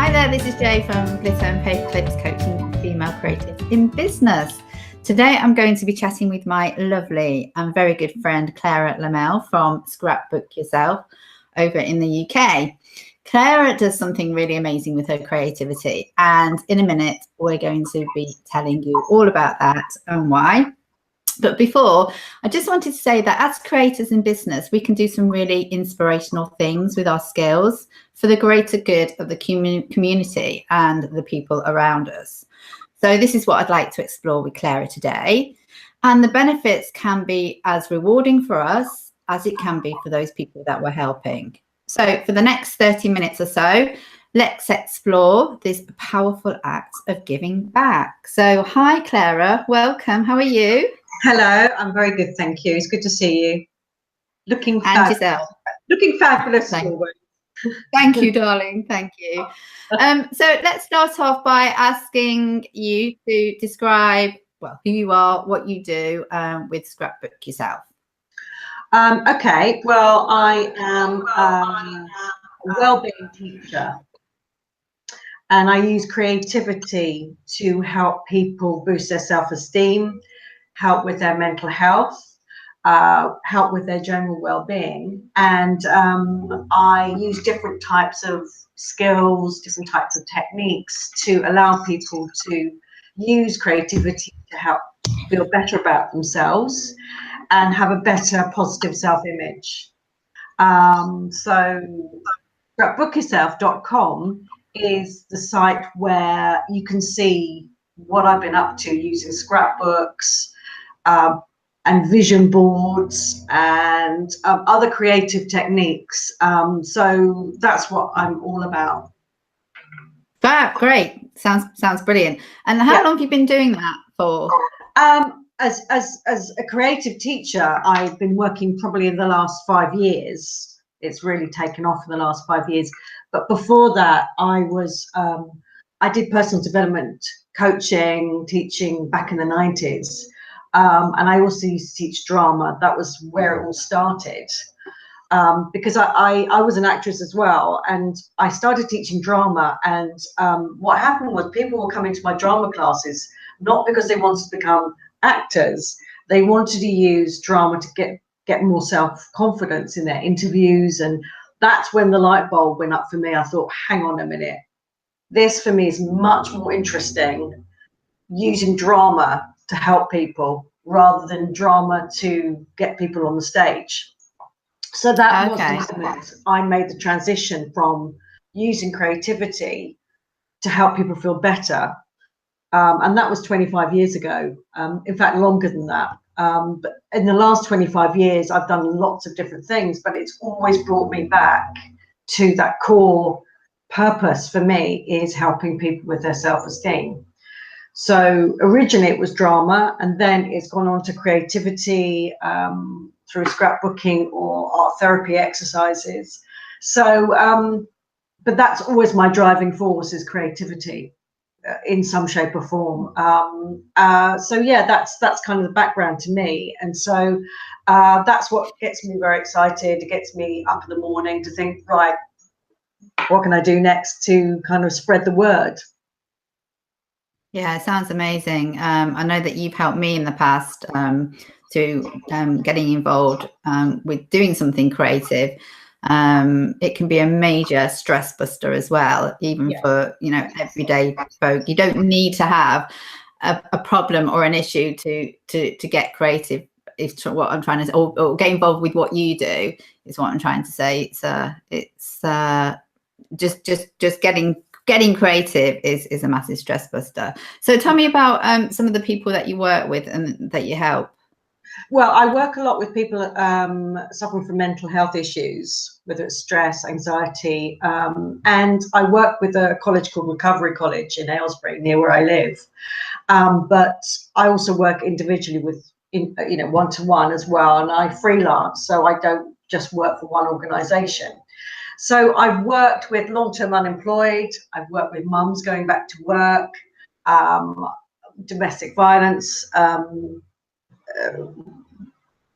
Hi there, this is Jay from Glitter and Paper Clips Coaching Female Creatives in Business. Today I'm going to be chatting with my lovely and very good friend Claira Lemel from Scrapbook Yourself over in the UK. Claira does something really amazing with her creativity, and in a minute we're going to be telling you all about that and why. But before, I just wanted to say that as creators in business, we can do some really inspirational things with our skills for the greater good of the community and the people around us. So this is what I'd like to explore with Claira today. And the benefits can be as rewarding for us as it can be for those people that we're helping. So for the next 30 minutes or so, let's explore this powerful act of giving back. So hi, Claira, welcome. How are you? Hello, I'm very good, thank you. It's good to see you. Looking fabulous. Yourself. Looking fabulous. Thank you, darling. Thank you. So let's start off by asking you to describe, well, who you are, what you do with Scrapbook Yourself. Okay, well, I am a wellbeing teacher, and I use creativity to help people boost their self-esteem, help with their mental health, help with their general well-being. And I use different types of skills, different types of techniques to allow people to use creativity to help feel better about themselves and have a better positive self-image. So scrapbookyourself.com is the site where you can see what I've been up to using scrapbooks, and vision boards and other creative techniques. So that's what I'm all about. Great. Sounds brilliant. And how long have you been doing that for? As a creative teacher, I've been working probably in the last 5 years. It's really taken off in the last 5 years. But before that, I did personal development coaching, teaching back in the 90s. And I also used to teach drama. That was where it all started, because I was an actress as well, and I started teaching drama. And what happened was people were coming to my drama classes not because they wanted to become actors. They wanted to use drama to get more self-confidence in their interviews. And that's when the light bulb went up for me. I thought, hang on a minute, this for me is much more interesting, using drama to help people rather than drama to get people on the stage. So that was the moment I made the transition from using creativity to help people feel better. And that was 25 years ago. In fact, longer than that. But in the last 25 years, I've done lots of different things, but it's always brought me back to that core purpose for me, is helping people with their self-esteem. So originally it was drama, and then it's gone on to creativity through scrapbooking or art therapy exercises. So, but that's always my driving force, is creativity in some shape or form. So yeah, that's kind of the background to me. And so that's what gets me very excited. It gets me up in the morning to think, right, what can I do next to kind of spread the word? Yeah, it sounds amazing. I know that you've helped me in the past to getting involved with doing something creative. It can be a major stress buster as well, even for, everyday folk. You don't need to have a problem or an issue to get creative. Is what I'm trying to say, or get involved with what you do, is what I'm trying to say. It's just getting creative is a massive stress buster. So tell me about some of the people that you work with and that you help. Well, I work a lot with people suffering from mental health issues, whether it's stress, anxiety, and I work with a college called Recovery College in Aylesbury, near where I live. But I also work individually with, one-to-one as well, and I freelance, so I don't just work for one organisation. So I've worked with long-term unemployed, I've worked with mums going back to work, domestic violence,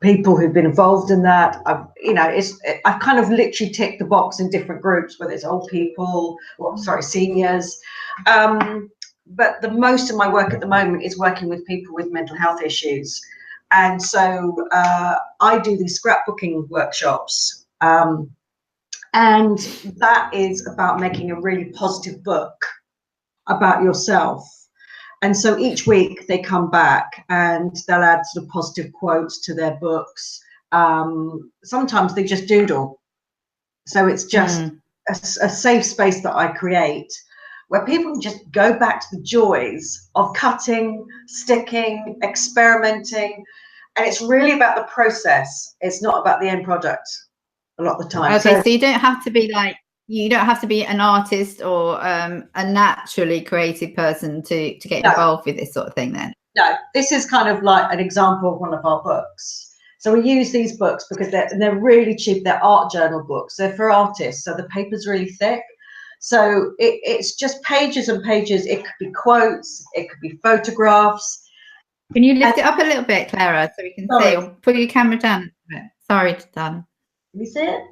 people who've been involved in that. I've kind of literally ticked the box in different groups, whether it's old people or seniors. But the most of my work at the moment is working with people with mental health issues. And so I do these scrapbooking workshops. And that is about making a really positive book about yourself. And so each week they come back and they'll add sort of positive quotes to their books. Sometimes they just doodle. So it's just a safe space that I create where people can just go back to the joys of cutting, sticking, experimenting. And it's really about the process. It's not about the end product a lot of the time. Okay, so you don't have to be an artist or a naturally creative person to get involved with this sort of thing then? No, this is kind of like an example of one of our books. So we use these books because they're really cheap. They're art journal books. They're for artists, so the paper's really thick. So it's just pages and pages. It could be quotes. It could be photographs. Can you lift it up a little bit, Clara, so we can see? Or put your camera down a bit. Sorry, Dan. Can you see it?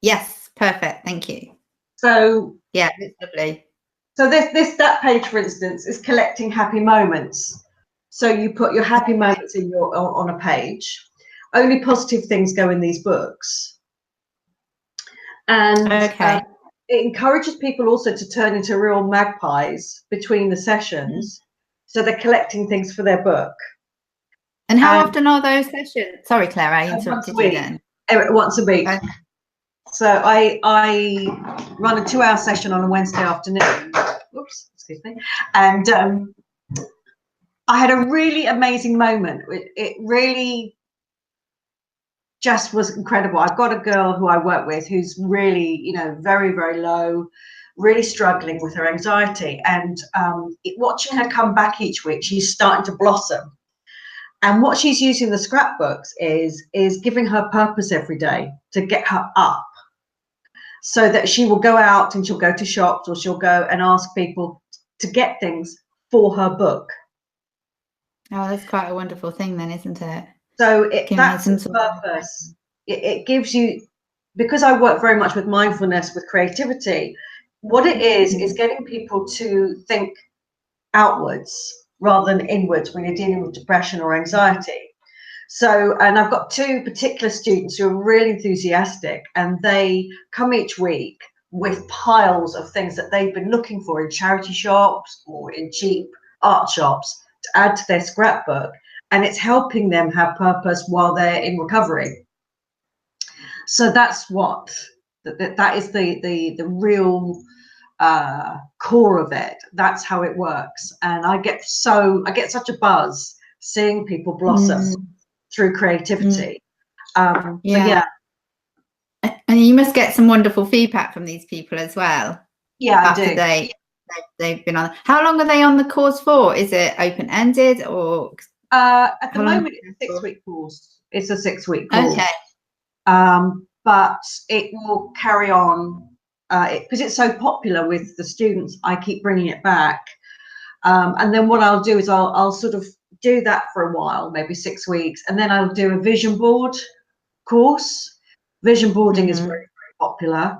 Yes, perfect. Thank you. So yeah, it's lovely. So that page, for instance, is collecting happy moments. So you put your happy moments on a page. Only positive things go in these books. And it encourages people also to turn into real magpies between the sessions. So they're collecting things for their book. And how often are those sessions? Sorry, Claire, I interrupted you then. Once a week. Okay. So I run a 2-hour session on a Wednesday afternoon. Oops, excuse me. And I had a really amazing moment. It really just was incredible. I've got a girl who I work with who's really, very, very low, really struggling with her anxiety. And watching her come back each week, she's starting to blossom. And what she's using the scrapbooks is giving her purpose every day to get her up, so that she will go out and she'll go to shops or she'll go and ask people to get things for her book. Oh, that's quite a wonderful thing then, isn't it? So that's its purpose. It gives you, because I work very much with mindfulness, with creativity, what it is getting people to think outwards rather than inwards when you're dealing with depression or anxiety. So, and I've got 2 particular students who are really enthusiastic, and they come each week with piles of things that they've been looking for in charity shops or in cheap art shops to add to their scrapbook, and it's helping them have purpose while they're in recovery. So that's that is the real core of it. That's how it works, and I get such a buzz seeing people blossom through creativity. Yeah. And you must get some wonderful feedback from these people as well. Yeah, I do. They've been on. How long are they on the course for? Is it open-ended or? At the moment, it's a 6-week course. It's a 6-week course. Okay. But it will carry on because it's so popular with the students. I keep bringing it back, and then what I'll do is I'll sort of do that for a while, maybe 6 weeks, and then I'll do a vision board course. Vision boarding is very, very popular.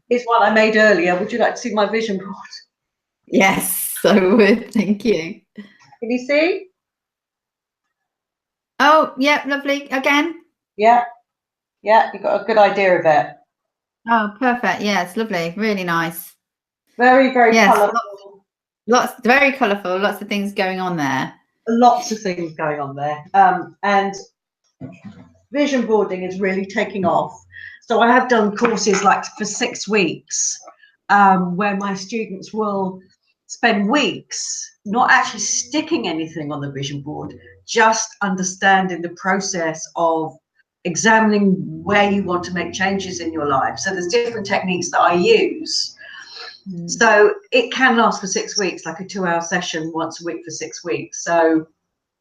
Here's one I made earlier. Would you like to see my vision board? Yes, I would. Thank you. Can you see? Oh, yeah, lovely. Again? Yeah, you've got a good idea of it. Oh, perfect. Yeah, it's lovely. Really nice. Very, very colourful. Very colourful. Lots of things going on there. Lots of things going on there. And vision boarding is really taking off. So I have done courses like for 6 weeks where my students will spend weeks not actually sticking anything on the vision board, just understanding the process of examining where you want to make changes in your life. So there's different techniques that I use. So it can last for 6 weeks, like a 2-hour session once a week for 6 weeks. So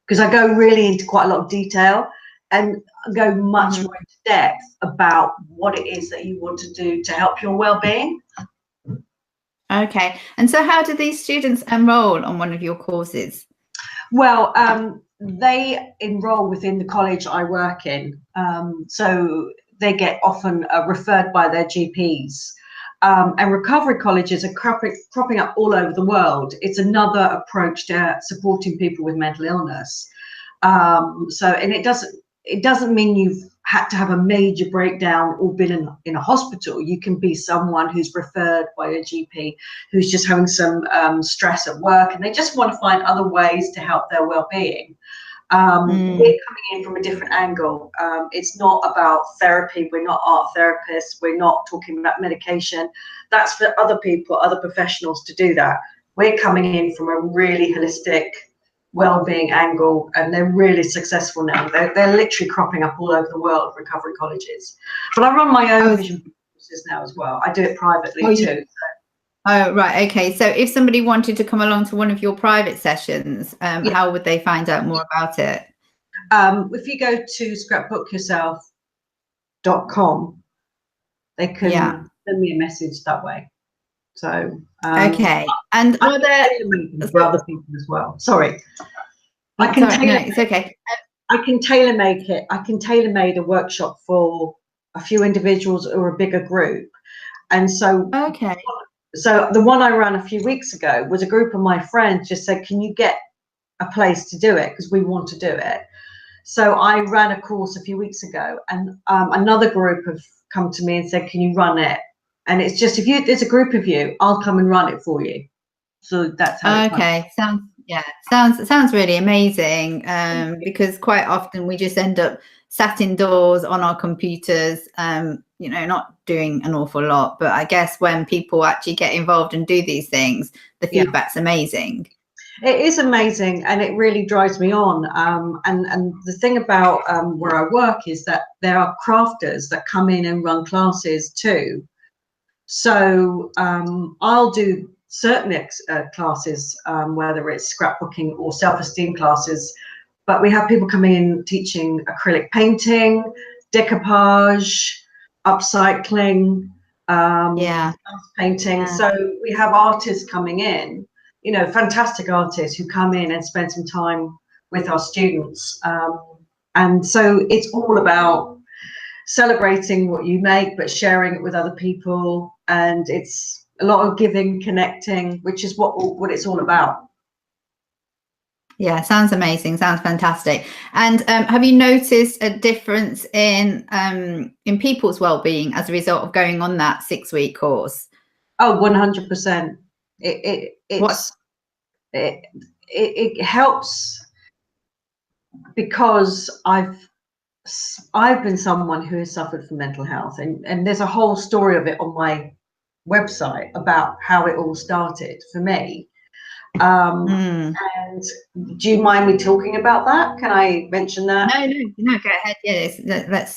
because I go really into quite a lot of detail and go much more into depth about what it is that you want to do to help your well-being. Okay. And so how do these students enroll on one of your courses? Well, they enroll within the college I work in. So they get often referred by their GPs. And recovery colleges are cropping up all over the world. It's another approach to supporting people with mental illness. And it doesn't mean you've had to have a major breakdown or been in a hospital. You can be someone who's referred by a GP, who's just having some stress at work, and they just want to find other ways to help their well-being. We're coming in from a different angle. It's not about therapy. We're not art therapists. We're not talking about medication. That's for other people, other professionals to do that. We're coming in from a really holistic well-being angle, and they're really successful now. They're literally cropping up all over the world, recovery colleges. But I run my own vision courses now as well. I do it privately too. Oh, right. Okay. So if somebody wanted to come along to one of your private sessions, how would they find out more about it? If you go to scrapbookyourself.com, they can send me a message that way. So okay. And are there for other people as well? Sorry. It's okay. I can tailor make it. I can tailor made a workshop for a few individuals or a bigger group. And so So the one I ran a few weeks ago was a group of my friends just said, can you get a place to do it? Because we want to do it. So I ran a course a few weeks ago, and another group have come to me and said, can you run it? And it's just, if there's a group of you, I'll come and run it for you. So that's how it sounds really amazing. Because quite often we just end up sat indoors on our computers, not doing an awful lot. But I guess when people actually get involved and do these things, the feedback's amazing. It is amazing, and it really drives me on. And the thing about where I work is that there are crafters that come in and run classes too. So I'll do certain classes, whether it's scrapbooking or self-esteem classes, but we have people coming in teaching acrylic painting, decoupage, upcycling, painting. So we have artists coming in, fantastic artists who come in and spend some time with our students. And so it's all about celebrating what you make, but sharing it with other people. And it's a lot of giving, connecting, which is what it's all about. Yeah, sounds amazing. Sounds fantastic. And have you noticed a difference in people's well-being as a result of going on that 6-week course? Oh, 100%. It helps because I've been someone who has suffered from mental health, and there's a whole story of it on my website about how it all started for me. And do you mind me talking about that? Can I mention that? No, go ahead. Yes,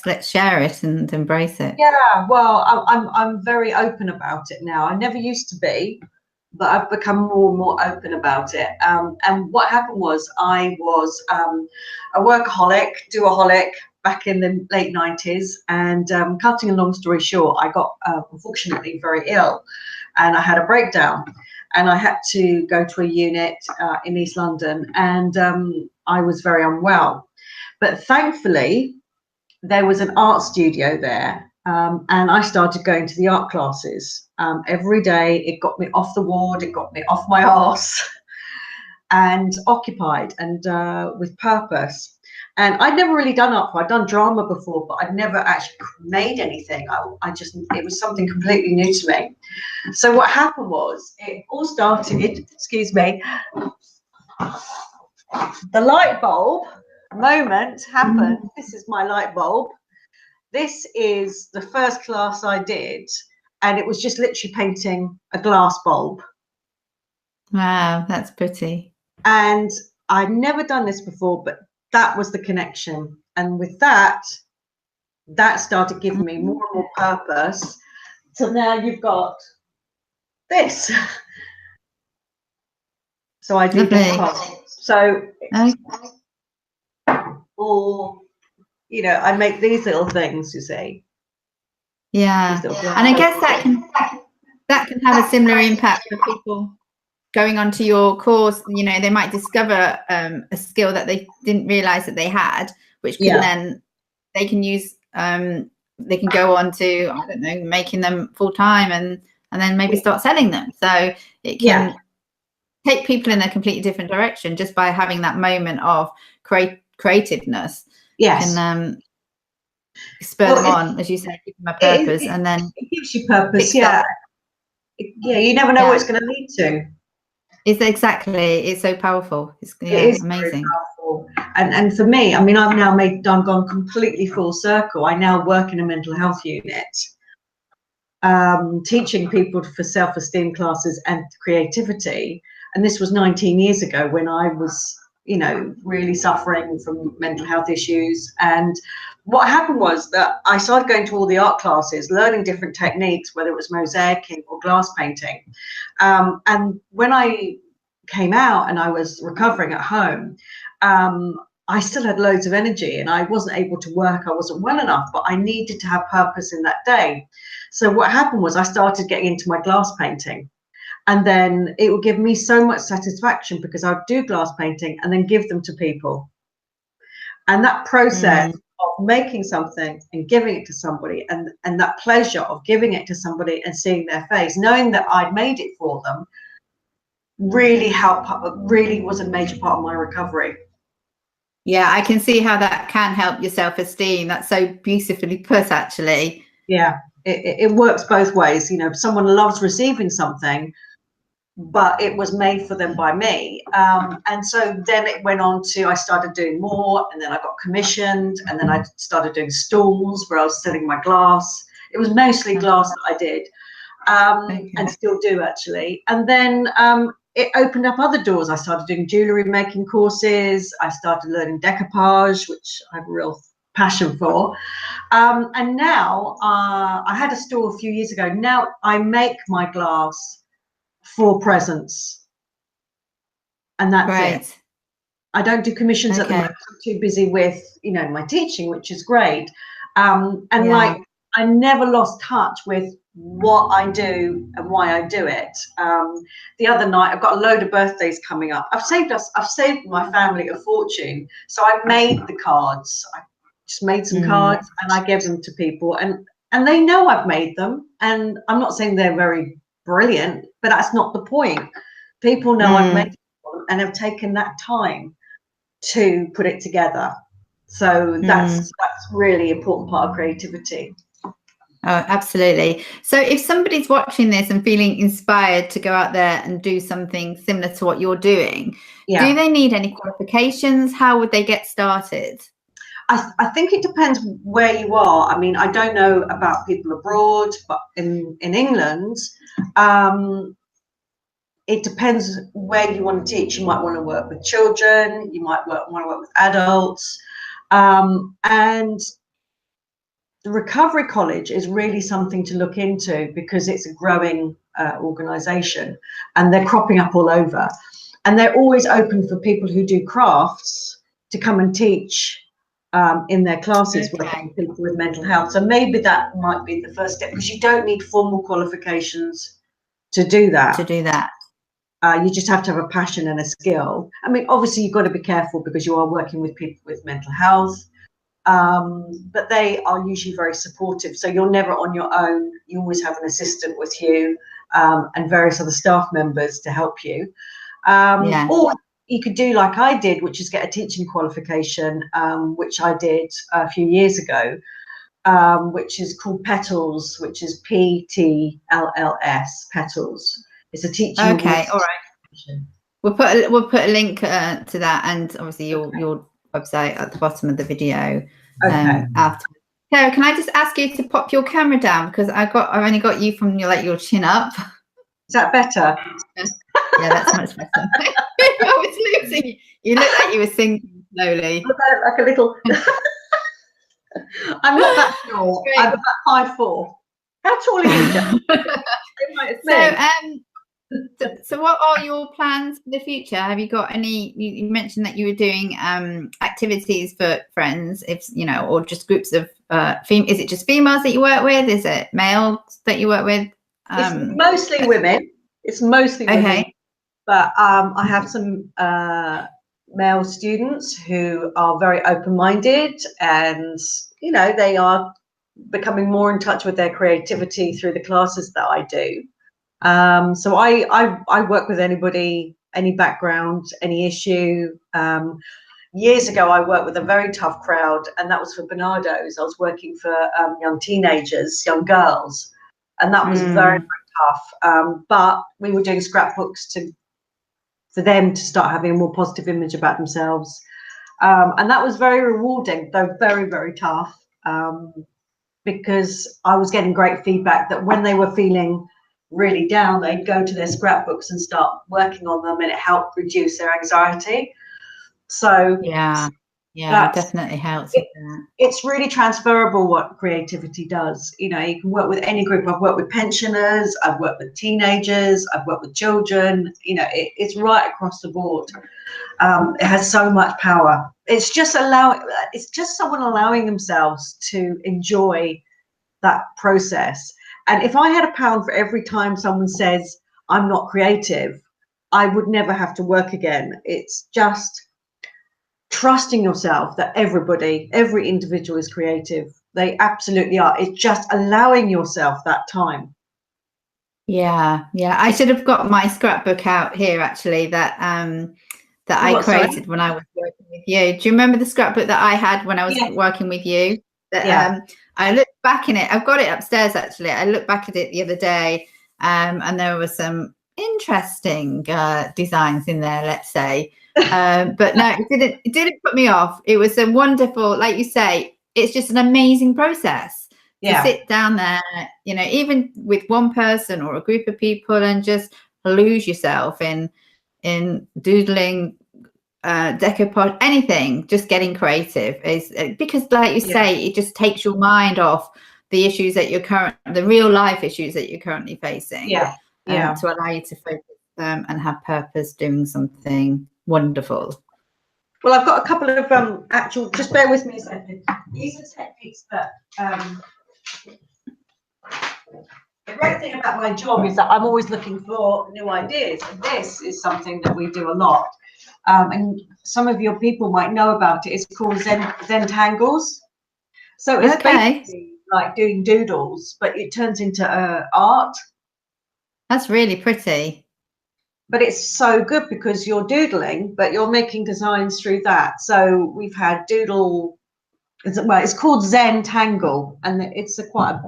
let's share it and embrace it. Yeah, well, I'm very open about it now. I never used to be, but I've become more and more open about it. And what happened was I was a workaholic, doaholic back in the late 90s. And cutting a long story short, I got unfortunately very ill, and I had a breakdown. And I had to go to a unit in East London, and I was very unwell. But thankfully, there was an art studio there, and I started going to the art classes every day. It got me off the ward, it got me off my arse, and occupied and with purpose. And I'd never really done art. I'd done drama before, but I'd never actually made anything. It was something completely new to me. So what happened was, it all started, excuse me, the light bulb moment happened. This is my light bulb. This is the first class I did, and it was just literally painting a glass bulb. Wow, that's pretty. And I'd never done this before, but that was the connection. And with that started giving me more and more purpose. So now you've got this. So I do so or I make these little things, you see. Yeah. And I guess that can have a similar impact for people going onto your course, you know, they might discover a skill that they didn't realize that they had, which can then they can use. They can go on to, I don't know, making them full time, and then maybe start selling them. So it can take people in a completely different direction just by having that moment of creativeness. Yes. Can spur them on, as you say, give them a purpose, and then it gives you purpose. Yeah, you never know what it's going to lead to. It's so powerful. It is amazing. Very powerful. And for me, I mean, I've gone completely full circle. I now work in a mental health unit, teaching people for self-esteem classes and creativity. And this was 19 years ago when I was, you know, really suffering from mental health issues. And what happened was that I started going to all the art classes, learning different techniques, whether it was mosaicing or glass painting. And when I came out and I was recovering at home, I still had loads of energy and I wasn't able to work. I wasn't well enough, but I needed to have purpose in that day. So what happened was I started getting into my glass painting. And then it would give me so much satisfaction because I would do glass painting and then give them to people. And that process of making something and giving it to somebody, and that pleasure of giving it to somebody and seeing their face, knowing that I'd made it for them, really was a major part of my recovery. Yeah, I can see how that can help your self-esteem. That's so beautifully put, actually. Yeah, it works both ways. You know, someone loves receiving something, but it was made for them by me. And so then it went on to, I started doing more, and then I got commissioned, and then I started doing stalls where I was selling my glass. It was mostly glass that I did, and still do, actually. And then it opened up other doors. I started doing jewellery making courses. I started learning decoupage, which I have a real passion for. And now, I had a stall a few years ago. Now I make my glass for presents, and that's it. I don't do commissions at the moment. I'm too busy with, you know, my teaching, which is great. Like, I never lost touch with what I do and why I do it. The other night, I've got a load of birthdays coming up. I've saved my family a fortune. So I made the cards. I just made some cards and I gave them to people, and they know I've made them. And I'm not saying they're very brilliant, but that's not the point. People know I've made it for them and have taken that time to put it together. So that's really important part of creativity. Oh, absolutely. So if somebody's watching this and feeling inspired to go out there and do something similar to what you're doing, do they need any qualifications? How would they get started? I think it depends where you are. I mean, I don't know about people abroad, but in England, it depends where you want to teach. You might want to work with children, you might want to work with adults, and the Recovery College is really something to look into because it's a growing organisation, and they're cropping up all over, and they're always open for people who do crafts to come and teach in their classes working with people with mental health. So maybe that might be the first step, because you don't need formal qualifications to do that. You just have to have a passion and a skill. I mean, obviously you've got to be careful because you are working with people with mental health, but they are usually very supportive. So you're never on your own. You always have an assistant with you, and various other staff members to help you. Or you could do like I did, which is get a teaching qualification, which I did a few years ago, which is called Petals, which is PTLLS, Petals. It's a teaching. Okay, all right. We'll put a link to that, and obviously your website at the bottom of the video. After. Claira, can I just ask you to pop your camera down, because I've only got you from your chin up. Is that better? Yeah, that's much better. I was losing you. You look like you were singing slowly. Like a little. I'm not that tall. I'm about 5'4". How tall are you? So what are your plans for the future? Have you got any? You mentioned that you were doing activities for friends, or just groups of is it just females that you work with? Is it males that you work with? It's mostly women. It's mostly women. but I have some male students who are very open-minded, and they are becoming more in touch with their creativity through the classes that I do. So I work with anybody, any background, any issue. Years ago, I worked with a very tough crowd, and that was for Barnardos. I was working for young teenagers, young girls, and that was very, very tough. But we were doing scrapbooks for them to start having a more positive image about themselves. And that was very rewarding, though very, very tough, because I was getting great feedback that when they were feeling really down, they'd go to their scrapbooks and start working on them, and it helped reduce their anxiety. So yeah, it definitely helps. It's really transferable what creativity does. You can work with any group. I've worked with pensioners, I've worked with teenagers, I've worked with children. It's right across the board. It has so much power. It's just someone allowing themselves to enjoy that process. And if I had £1 for every time someone says I'm not creative, I would never have to work again. It's just trusting yourself that every individual is creative. They absolutely are. It's just allowing yourself that time. Yeah. I should have got my scrapbook out here, actually, that I created when I was working with you. Do you remember the scrapbook that I had when I was working with you? I looked back in it. I've got it upstairs, actually. I looked back at it the other day, and there were some interesting designs in there, let's say. But no, it didn't put me off. It was a wonderful, like you say, it's just an amazing process to sit down there, even with one person or a group of people, and just lose yourself in doodling, decoupage, anything. Just getting creative is because, like you say, it just takes your mind off the issues that the real life issues that you're currently facing. To allow you to focus and have purpose doing something wonderful. Well, I've got a couple of actual, just bear with me a second. These are techniques that the great thing about my job is that I'm always looking for new ideas, and this is something that we do a lot. And some of your people might know about it. It's called Zen Tangles. So it's basically like doing doodles, but it turns into art. That's really pretty. But it's so good because you're doodling, but you're making designs through that. So we've had it's called Zen Tangle, and it's quite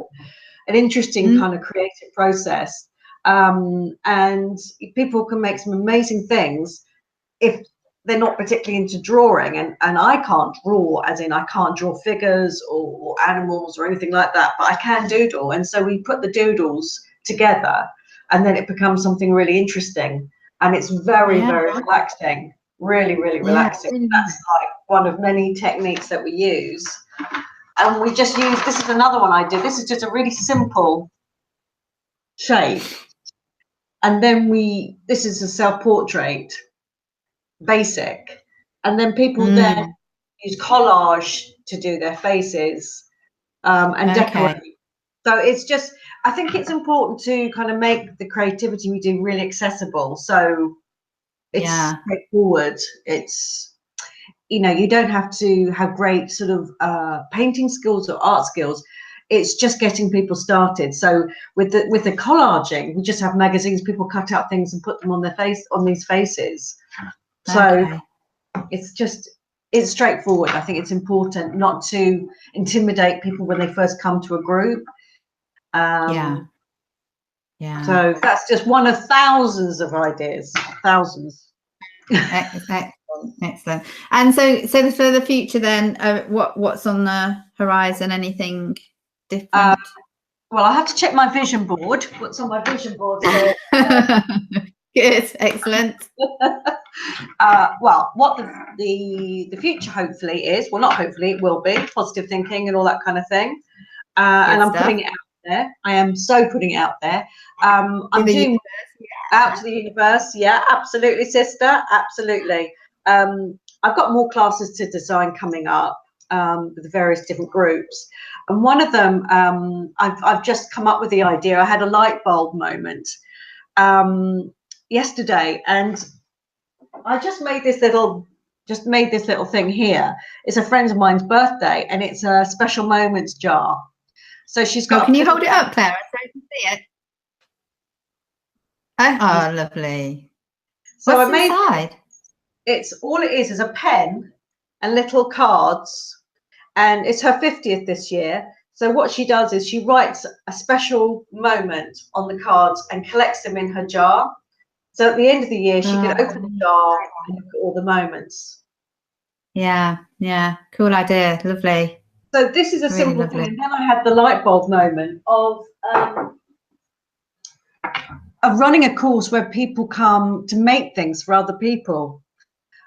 an interesting kind of creative process. And people can make some amazing things if they're not particularly into drawing. And I can't draw, as in I can't draw figures or animals or anything like that, but I can doodle. And so we put the doodles together, and then it becomes something really interesting. And it's very, very relaxing, really, really relaxing. That's like one of many techniques that we use. And we just this is another one I did. This is just a really simple shape. And then this is a self-portrait, basic. And then people then use collage to do their faces and decorate. So it's just, I think it's important to kind of make the creativity we do really accessible. So it's straightforward. It's, you don't have to have great sort of painting skills or art skills. It's just getting people started. So with the collaging, we just have magazines, people cut out things and put them on these faces. So it's straightforward. I think it's important not to intimidate people when they first come to a group. So that's just one of thousands of ideas. Thousands. Excellent. And so for the future, then, what's on the horizon? Anything different? Well, I have to check my vision board. What's on my vision board? So, good, excellent. Well, what the future hopefully is. Well, not hopefully, it will be positive thinking and all that kind of thing. And I'm putting it out there. I am so putting it out there. I'm doing out to the universe. Yeah, absolutely, sister. Absolutely. I've got more classes to design coming up with various different groups. And one of them, I've just come up with the idea. I had a light bulb moment. yesterday, and I just made this little thing here. It's a friend of mine's birthday, and it's a special moments jar. So she's got. Can you hold it up, Claire, so I can see it? Oh, lovely. So What's I made inside? It's all it is a pen and little cards, and it's her 50th this year. So what she does is she writes a special moment on the cards and collects them in her jar. So at the end of the year, she can open the jar and look at all the moments. Yeah, cool idea, lovely. So this is a Really simple lovely thing. And then I had the light bulb moment of running a course where people come to make things for other people.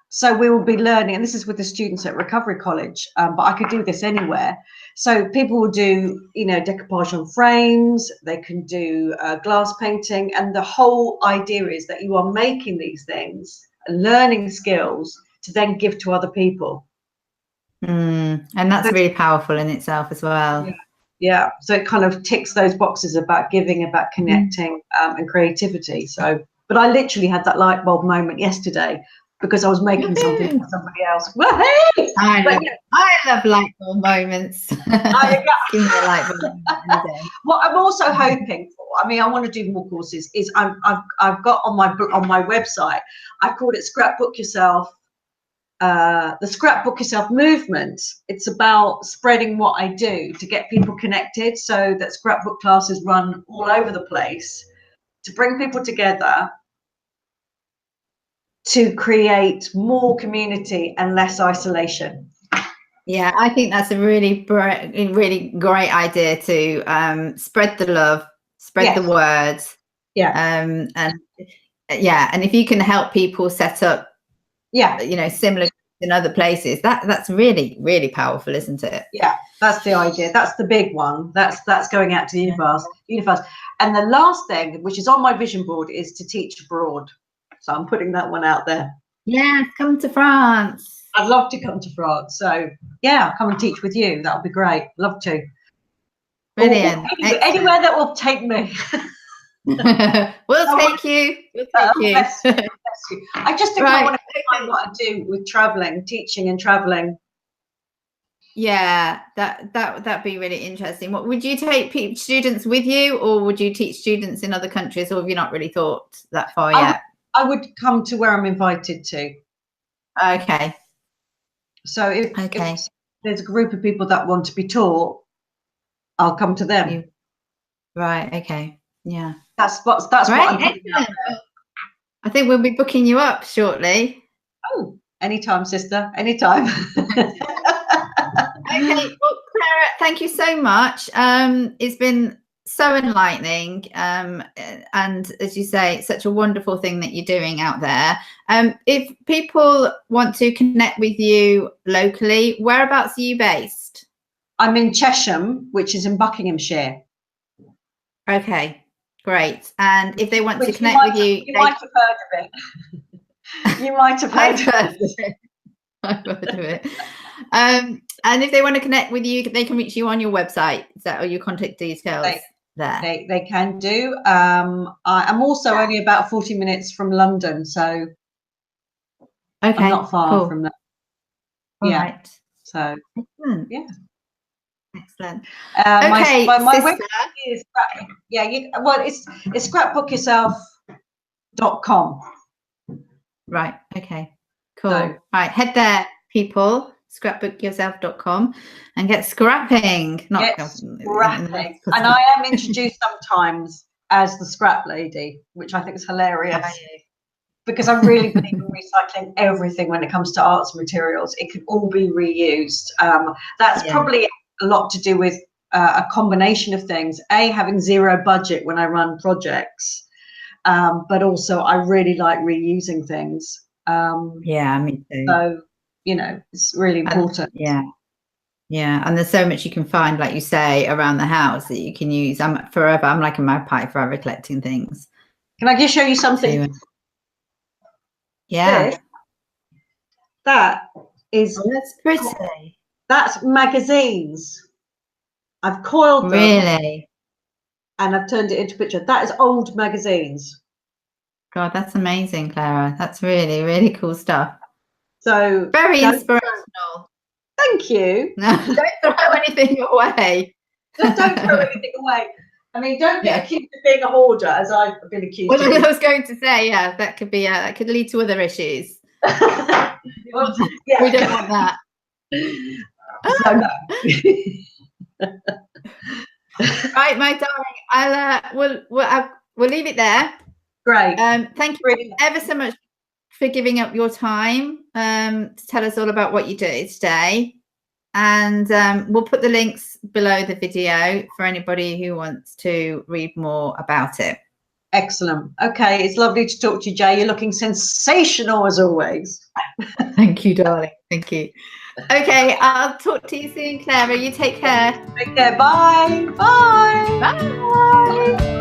So we will be learning, and this is with the students at Recovery College, but I could do this anywhere. So people will do, decoupage on frames, they can do glass painting, and the whole idea is that you are making these things, learning skills to then give to other people. And that's really powerful in itself as well. Yeah. So it kind of ticks those boxes about giving, about connecting, and creativity. So, but I literally had that light bulb moment yesterday, because I was making something for somebody else. Woohoo! I love light bulb moments. Give me a light bulb any day. What I'm also hoping for, I want to do more courses, is I've got on my website, I've called it Scrapbook Yourself, the Scrapbook Yourself Movement. It's about spreading what I do to get people connected, so that scrapbook classes run all over the place to bring people together, to create more community and less isolation. Yeah, I think that's a really great idea to spread the love, spread the words. Yeah. And if you can help people set up, similar in other places, that's really, really powerful, isn't it? Yeah, that's the idea. That's the big one. That's going out to the universe. And the last thing, which is on my vision board, is to teach abroad. So I'm putting that one out there. Yeah, come to France. I'd love to come to France. So yeah, come and teach with you. That would be great. Love to. Brilliant. Anywhere that will take me. We'll take you. Bless you. I just think I want to find what I do with traveling, teaching and traveling. Yeah, that'd be really interesting. What would you take students with you, or would you teach students in other countries, or have you not really thought that far yet? I would come to where I'm invited to. Okay. So if there's a group of people that want to be taught, I'll come to them. Right. Okay. Yeah. That's what I'm doing. I think we'll be booking you up shortly. Oh, anytime, sister. Anytime. Okay. Well, Claira, thank you so much. It's been so enlightening, and as you say, such a wonderful thing that you're doing out there. If people want to connect with you locally, whereabouts are you based? I'm in Chesham, which is in Buckinghamshire. Okay, great. And if they want to connect with you, you might have heard of it. You might have heard of it. I've heard of it. And if they want to connect with you, they can reach you on your website. Is that, or your contact details? There. They can do. I'm also only about 40 minutes from London, so I'm not far from that. Right. So excellent. Yeah. Excellent. Okay, my website is it's scrapbookyourself.com. Right. Okay. Cool. Right. Head there, people. Scrapbookyourself.com and get scrapping. Scrapping. And I am introduced sometimes as the scrap lady, which I think is hilarious, because I'm really believe in recycling everything when it comes to arts materials. It can all be reused. That's probably a lot to do with a combination of things. Having zero budget when I run projects, but also I really like reusing things. Me too. So it's really important. Yeah, and there's so much you can find, like you say, around the house that you can use. I'm like a magpie forever collecting things. Can I just show you something? Yeah. That is. Oh, that's pretty. That's magazines. I've coiled them. Really? And I've turned it into a picture. That is old magazines. God, that's amazing, Clara. That's really, really cool stuff. So very inspirational. Thank you. No, don't throw anything away. Just don't throw anything away. I mean, don't get accused of being a hoarder, as I've been accused of. Well, I was going to say, yeah, that could be that could lead to other issues. Well, yeah. We don't want that. So, no. Right, my darling. We'll leave it there. Great. Thank you ever so much for giving up your time to tell us all about what you do today. And we'll put the links below the video for anybody who wants to read more about it. Excellent. Okay, it's lovely to talk to you, Jay. You're looking sensational as always. Thank you, darling. Thank you. Okay, I'll talk to you soon, Clara. You take care. Take care. Bye. Bye. Bye.